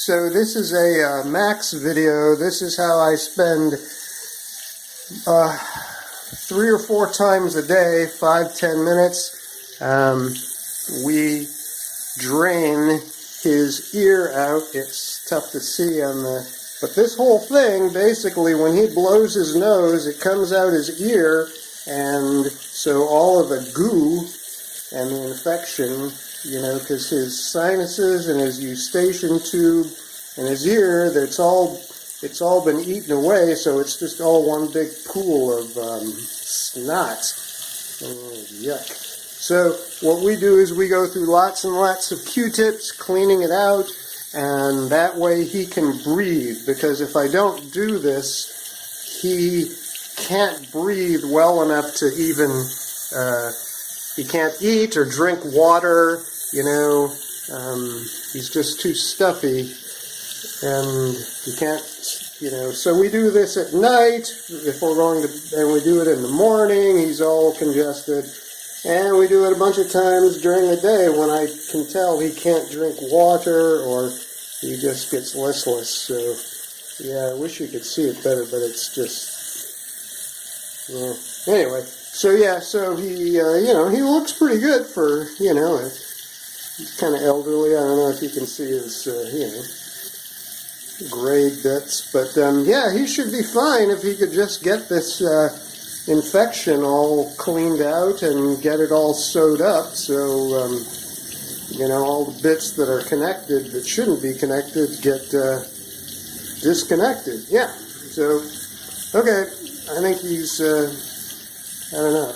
So this is a Max video. This is how I spend 3 or 4 times a day, 5-10 minutes. We drain his ear out. It's tough to see on the, but this whole thing, basically, when he blows his nose, it comes out his ear, and so all of the goo and the infection, you know, because his sinuses and his eustachian tube and his ear, it's all been eaten away, so it's just all one big pool of snot. Oh, yuck. So what we do is we go through lots and lots of Q-tips, cleaning it out, and that way he can breathe, because if I don't do this, he can't breathe well enough to even, he can't eat or drink water, you know, he's just too stuffy, and he can't, you know, so we do this at night, if we're going to, and we do it in the morning, he's all congested, and we do it a bunch of times during the day when I can tell he can't drink water or he just gets listless. So, yeah, I wish you could see it better, but it's just, yeah. Anyway, so yeah, so he, you know, he looks pretty good for, you know, he's kind of elderly. I don't know if you can see his, you know, grayed bits, but yeah, he should be fine if he could just get this infection all cleaned out and get it all sewed up, so you know, all the bits that are connected that shouldn't be connected get disconnected. Yeah, so okay, I think he's I don't know.